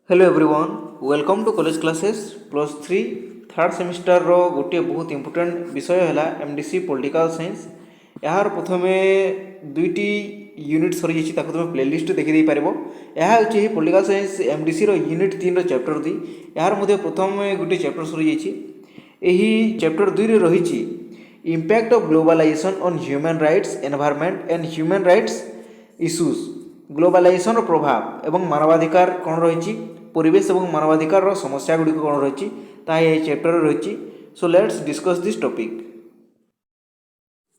Hello everyone welcome to college classes plus three third semester रो गोटे बहुत important विषय है एमडीसी पॉलिटिकल साइंस। यार प्रथमे दुईटी यूनिट सरी जाइए ताको तुम प्लेलिस्ट देखी पार। यह हूँ पॉलिटिकल साइंस एमडीसी रो यूनिट 3 रो चैप्टर 2। यार मध्य प्रथम गोटे चैप्टर सरी जाइए। चैप्टर 2 रे रही impact of globalization on human rights environment and human rights issues. Globalization प्रभाव एवं मानवाधिकार कौन रही परिवेश और मानवाधिकार समस्या गुड़िक कौन रही चैप्टर रही। So let's discuss this topic.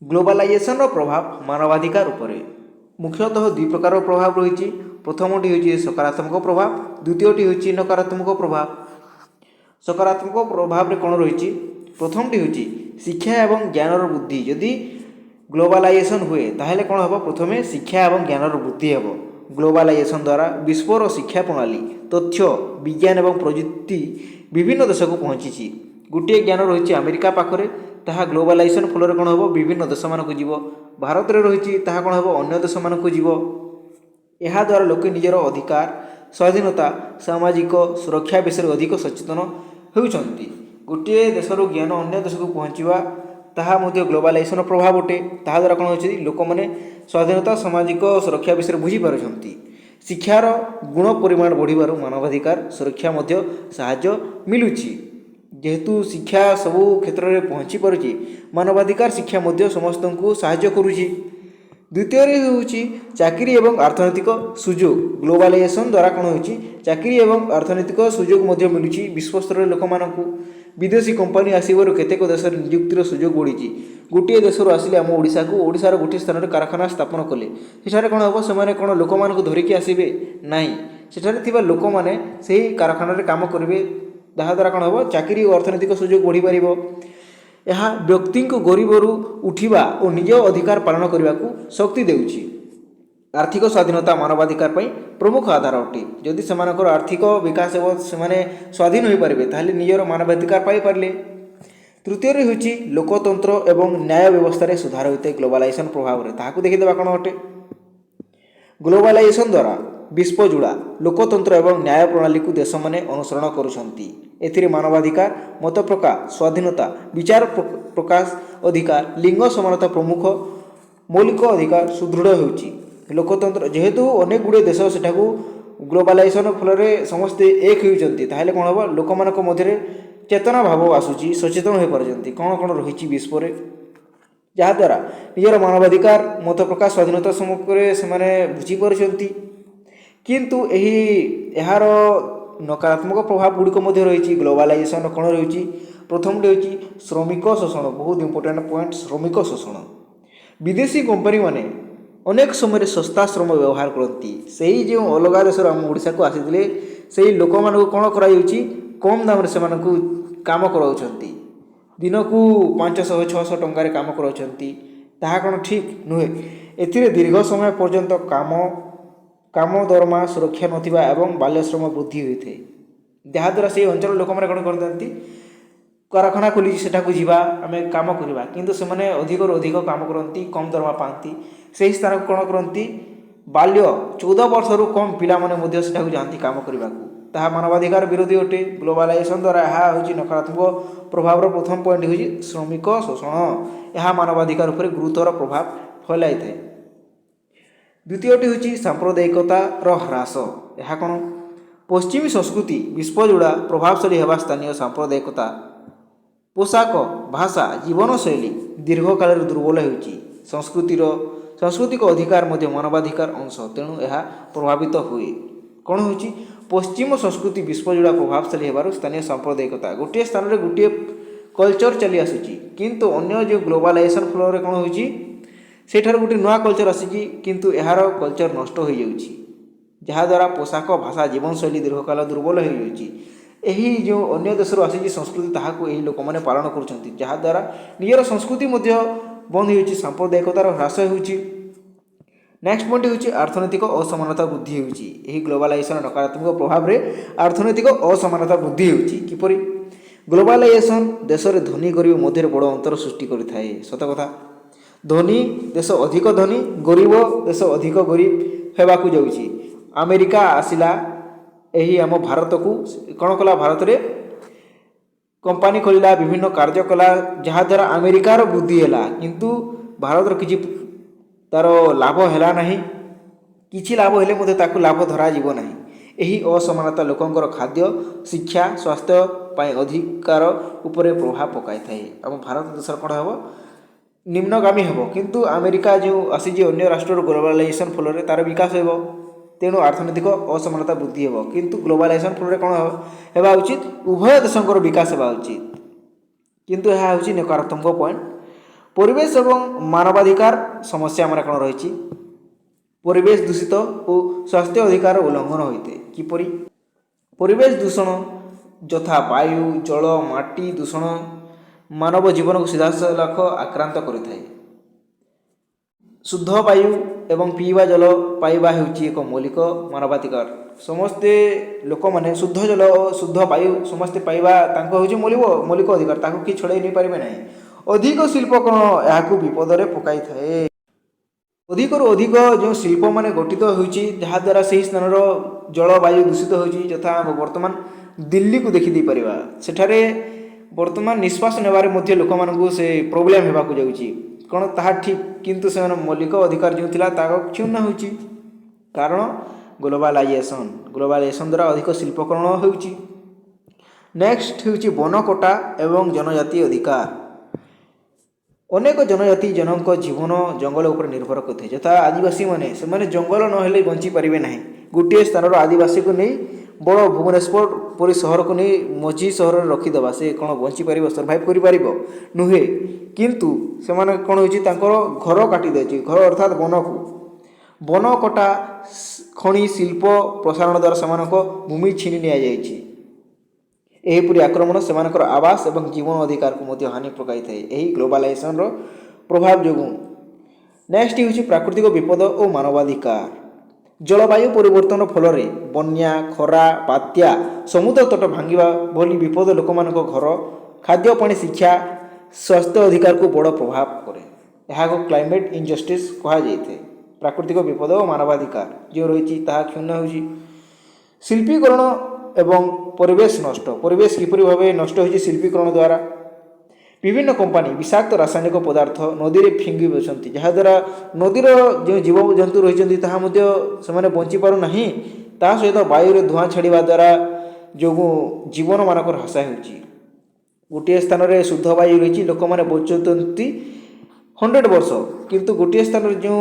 Globalization प्रभाव मानवाधिकार उपरे मुख्यतः दुई प्रकार प्रभाव रही। प्रथमटी हूँ सकारात्मक प्रभाव, द्वितीयटी हूँ नकारात्मक प्रभाव। सकारात्मक प्रभाव कौन रही? प्रथमटी हूँ शिक्षा एवं ज्ञानर वृद्धि। जदि ग्लोबलाइजेशन हुए ताहले कौन हम? प्रथमे शिक्षा एवं ज्ञानर वृद्धि हे। ग्लोबलाइजेशन द्वारा विश्वर शिक्षा प्रणाली तथ्य विज्ञान एवं प्रजुक्ति विभिन्न देश को पहुँची। गोटे ज्ञान रही अमेरिका पाखरे ताहा ग्लोबलाइजेशन फल कौन हम? विभिन्न देश मानक जीव। भारत में रही ताहा कौन हम? अन्य देश मानक जीव। यह द्वारा लोके निजर अधिकार स्वाधीनता सामाजिक सुरक्षा विषय अधिक सचेतन होती। गोटे देशर ज्ञान अन्य देश को पहुँचवा ताहा मध्य ग्लोबलाइजेशन प्रभाव अटे। ताहा द्वारा कौन होची? लोक मैंने स्वाधीनता सामाजिक सुरक्षा विषय बुझी पारुछंती। शिक्षार गुण परिमाण बढ़िबारु मानवाधिकार सुरक्षा मध्य साहाय्य मिलुची। जेहेतु शिक्षा सबु क्षेत्र में पहुँची पारुची मानवाधिकार शिक्षा मध्य समस्त को साहाय्य करुची। द्वितीय हूँ चाकरी एवं अर्थनैतिक सुजोग। ग्लोबलाइजेशन द्वारा कौन हो? चाकरी एवं अर्थनैतिक सुजोग मध्य मिलूँ विश्व स्तर लोक मानक। विदेशी कंपानी आसवर केतेक देश नियुक्तिर सुजोग बढ़ी। गोटे देश आसिले आम ओडिशा को ओडिशार गोटे स्थान में कारखाना स्थापन कले सेठारे कौन हम? से कौन लोक मानक धरिकी आसबे नहीं, सेठारे थिबा लोक माने सेही कारखाना काम करेंगे। जहाँद्वारा कौन हम? चाकरी और अर्थनैतिक सुजोग बढ़ी पारिबो। यह व्यक्ति को गरीबरू उठिबा और निज अधिकार पालन करने को शक्ति देउछि। आर्थिक स्वाधीनता मानवाधिकार पर प्रमुख आधार अटे। जदि से आर्थिक विकास एवं से स्वाधीन हो पारे ताहले निजर मानवाधिकार पाई पारे। तृतीय हूँ लोकतंत्र एवं न्याय व्यवस्था सुधार होता है ग्लोबलाइजेशन प्रभाव में। ताकू देखीदेवा कौन अटे? ग्लोबलाइजेशन द्वारा विश्वजुड़ा लोकतंत्र एवं न्याय प्रणाली को देश मैंने अनुसरण करुँच। मानवाधिकार मत प्रकाश स्वाधीनता विचार प्रकाश अधिकार लिंग समानता प्रमुख मौलिक अधिकार सुदृढ़ होउची। लोकतंत्र जेहेतु अनेक गुड़े देश सेठा ग्लोबलाइजेशन फल समस्ते एक होती ताहले कौन हम? लोक मानक मध्य चेतना भाव आसूची सचेतन हो पारती कौन कौन रही विश्व में, जहाँद्वारा निजर मानवाधिकार मत प्रकाश स्वाधीनता सम्मुखें से बुझीपार। किंतु यार नकारात्मक प्रभाव गुड़िक रही। ग्लोबलाइजेशन कौन रही? प्रथमटी हूँ श्रमिक शोषण। बहुत इंपोर्टेंट पॉइंट श्रमिक शोषण। विदेशी कंपनी माने अनेक समय सस्ता श्रम व्यवहार करती। से जो अलग देश आम ओडिशा को आसी से लोक मान कौन कर कम दाम से काम कराउछंती। दिन को 500-600 टंकार काम कराउछंती। ताहा कौन ठीक नुहे। एथिरे दीर्घ समय पर्यंत काम दरमा सुरक्षा नथिबा एवं बाल्यश्रम वृद्धि होता है। जहाँद्वारा से अंचल लोक मैंने कौन करते? कारखाना खोली सेठाकू जीवा आम काम करवा किंतु से अधिक अधिक काम करती कम दरमा पाती। से स्थान को कौन करती? बाल्य 14 वर्ष कम पिला माने सेठाकू जाती काम करने को। ताहा मानवाधिकार विरोधी अटे। ग्लोबलाइजेशन द्वारा यह हूँ नकारात्मक प्रभाव प्रथम पॉइंट हूँ श्रमिक शोषण। यह मानवाधिकार उपर गुरुतर प्रभाव फैलाई थाए। द्वितीयटी हूँ सांप्रदायिकतार ह्रास। यह कौन? पश्चिमी संस्कृति विश्वजुड़ा प्रभावशाली होगा स्थानीय सांप्रदायिकता पोशाक भाषा जीवनशैली दीर्घकाल दुर्बल होती। सांस्कृतिक अधिकार मध्य मानवाधिकार अंश तेणु यह प्रभावित हुए। कौन हो? पश्चिम संस्कृति विश्वजुड़ा प्रभावशाली होबार स्थानीय सांप्रदायिकता गोटे स्थान में गोटे कल्चर चली आसूची किंतु अन्य जो ग्लोबलाइजेशन फल कौन हो? सेठार गोटे नुआ कल्चर आसी किंतु यार कल्चर नष्ट हो जाउची। जहाँद्वारा पोशाक भाषा जीवनशैली दीर्घकाल दुर्बल हो जाउची। यही जो अन्य देशर आसी संस्कृति ताहाको यही लोक मैंने पालन करुँच जहाँद्वारा निजर संस्कृति मध्य बंद हो सांप्रदायिकतार ह्रास होउची। नेक्स्ट पॉइंट हूँ अर्थनैतिक असमानता वृद्धि होगी। ग्लोबलाइजेशन नकारात्मक प्रभाव में अर्थनैतिक असमानता वृद्धि होगी। किपरि? ग्लोबलाइजेशन देश में धनी गरीब मध्य बड़ अंतर सृष्टि करें। सत कथा। धनी देश अधिक धनी गरीब देश अधिक गरीब होगाकू जाऊँगी। अमेरिका आसिला ଏହି ଆମ ଭାରତକୁ କ'ଣ କଲା, ଭାରତରେ कंपानी खोलिला, विभिन्न कार्य कला, जहाँद्वारा अमेरिकार वृद्धि है, किंतु भारतर किसी तार लाभ है ना, किसी लाभ हेले ताकू लाभ धरा जीव ना। यही असमानता लोकंकर खाद्य, शिक्षा, स्वास्थ्य पाई अधिकार उपरे प्रभाव पकाई थाए। आम भारत देश कौन हम निम्नगामी हम, किंतु अमेरिका जो आसी अन्य राष्ट्र ग्लोबलाइजेशन फल तार विकास हो, तेणु अर्थनैतिक असमानता वृद्धि हो, किंतु ग्लोबलाइजेशन फल कौन होगा उचित, उभय देशंकर विकास होगा उचित, किंतु यह हूँ नकारात्मक पॉइंट। परिवेश एवं मानवाधिकार समस्या आम कौन रही, परिवेश दूषित और स्वास्थ्य अधिकार उल्लंघन होते हैं। किपरि परिवेश दूषण यथा वायु, जल, माटी दूषण मानव जीवन को सीधासलख आक्रांत करें। शुद्ध वायु एवं पीवा जल पाइबा होची एक मौलिक मानवाधिकार। समस्ते लोक मैंने शुद्ध जल और शुद्ध वायु समस्ते पाइबा हूँ मौलिक अधिकार, ताकू कि छड़ाई नहीं पारे ना। अधिक शिल्पकरण यहाँ विपद में पकाई थाए। अधिक अधिक जो शिल्प मान गठित होद्वारा से स्थान जल वायु दूषित होती, यथा बर्तमान दिल्ली को देखी पारिबा, सेठारे बर्तमान निश्वास नेबारे मध्य लोक मानकु से प्रोब्लेम होगा जाउची, कौन ताहा ठीक, किंतु से मौलिक अधिकार जो थिला ताको क्षुण्ण होची, कारण ग्लोबलाइजेशन द्वारा अधिक शिल्पकरण होउची। नेक्स्ट होउची वन कटा एवं जनजाति अधिकार। अनेक जनजाति जनक जीवन जंगल उपर निर्भर करते, यथा आदिवासी माने से जंगल नहेले बंची पारे ना। गोटे स्थान आदिवासी को नहीं बड़ भुवनेश्वर परी सहर को नहीं मझी सहर रखीदे, से कौन बंची पार सर्वाइव कर नुहे, किंतु से कौन हो घर काटी दे, घर अर्थात वन को वन कटा खनि शिल्प प्रसारण द्वारा से भूमि छीनि नि एहीपरि आक्रमण से आवास एवं जीवन अधिकार को हानि पकाई थाए, यही ग्लोबलाइजेशन प्रभाव जो। नेक्स्ट हूँ प्राकृतिक विपद और मानवाधिकार। जलवायु परिवर्तन फल बन्या, खरा, बात्या, समुद्र तट भांगा भली विपद लोक मान घर, खाद्य पानी, शिक्षा, स्वास्थ्य अधिकार को बड़ प्रभाव करे। यहाँ को क्लाइमेट इनजस्टिस कहा जाए। प्राकृतिक विपद और मानवाधिकार जो रही क्षुण्ण हो। शिल्पीकरण एवं परिवेश नष्ट, परिवेश किपरि भाव नष्ट हो शिल्पीकरण द्वारा। विभिन्न कंपानी विषाक्त रासायनिक पदार्थ नदी में फिंगी बसती, जहाँद्वारा नदीर जो जीव जंतु रही से बंची पार ना, सहित वायु धूआं छाड़ा द्वारा जो जीवन मानक ह्रास हो। गोटे स्थान में शुद्ध वायु रही, लोक मैंने बचुंट 100 वर्ष, किंतु गोटे स्थान जो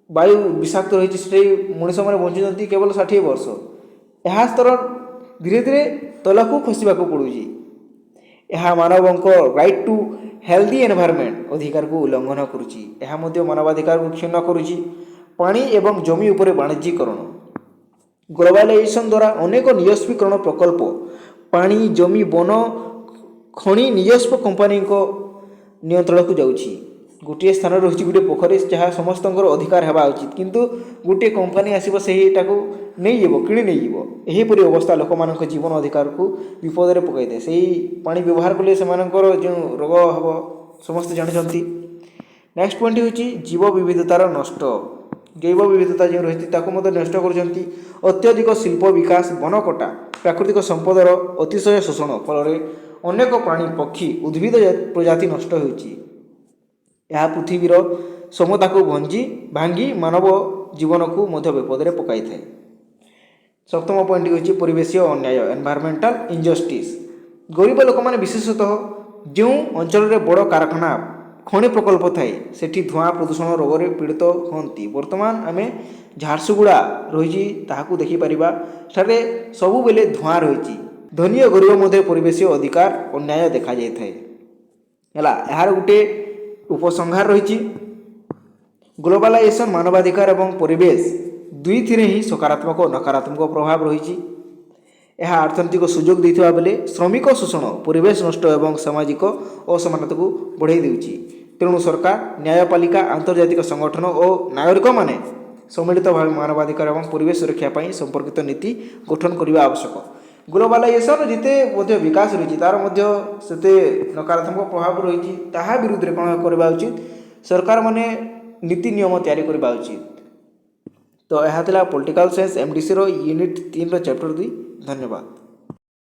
वायु विषाक्त रही से मनीष मैंने बचुंट केवल 60 वर्ष। यह स्तर धीरे धीरे तलकू खसवा पड़ूँ। यह मानव राइट टू हेल्दी एनवायरनमेंट अधिकार को उल्लंघन करुच्ची, मानवाधिकार को क्षुण्ण करुच्ची। पानी एवं जमी उपरे वाणिज्यकरण। ग्लोबलाइजेशन द्वारा अनेक निजस्वीकरण प्रकल्प पानी, जमी, वन, खनि निजस्व कंपानी नियंत्रण को जाउची। गोटे स्थान रही गोटे पोखरी जहाँ समस्त अधिकार होगा उचित, किंतु गोटे कंपानी आसो से नहीं किणी नहीं यहीपरि अवस्था लोक मान जीवन अधिकार को विपद में पकई दे। से पानी व्यवहार कले से जो रोग हम समस्त जानते। नेक्स्ट पॉइंट हूँ जीव विविधतार नष्ट। जैव विविधता जो रही नष्ट कर। अत्यधिक शिल्प विकास, वन कटा, प्राकृतिक संपदर अतिशय शोषण फल अनेक प्राणी, पक्षी, उद्भिद प्रजाति नष्ट होती। यह पृथ्वीर समता को भांगी मानव जीवन को विपद में पकाई थाए। सप्तम पॉइंट हूँ परिवेश अन्याय, एनवायरमेंटल इनजस्टिस। गरीब लोक मैंने विशेषतः जो अंचल में बड़ कारखाना खनि प्रकल्प थाए सेठी धूआं प्रदूषण रोग में पीड़ित होती। बर्तमान आम झारसुगुड़ा रही देखिपर ठारे सबु बेले धूआं रही। धनी और गरीब मध्य परिवेश अधिकार अन्याय देखा जाए। यार गोटे उपसंहार रही। ग्लोबलाइजेशन मानवाधिकार एवं परिवेश दुई ही सकारात्मक और नकारात्मक प्रभाव रही। यह अर्थनैतिक सुजोग देता बेले श्रमिक शोषण, परिवेश नष्ट एवं सामाजिक असमानता को बढ़ाई देउची। तेणु सरकार, न्यायपालिका, आंतर्जातिक संगठन और नागरिक माने सम्मिलित भाव मानवाधिकार एवं परिवेश सुरक्षा पर संपर्कित नीति गठन करने आवश्यक। ग्लोबलाइजेशन जिते विकास रही तार से नकारात्मक प्रभाव रही, ताहा विरुद्ध कौन करवा उचित, सरकार माने नीति नियम तैयारी करवा उचित। तो यह थिला पॉलिटिकल साइंस एमडीसी रो यूनिट 3 रो चैप्टर 2। धन्यवाद।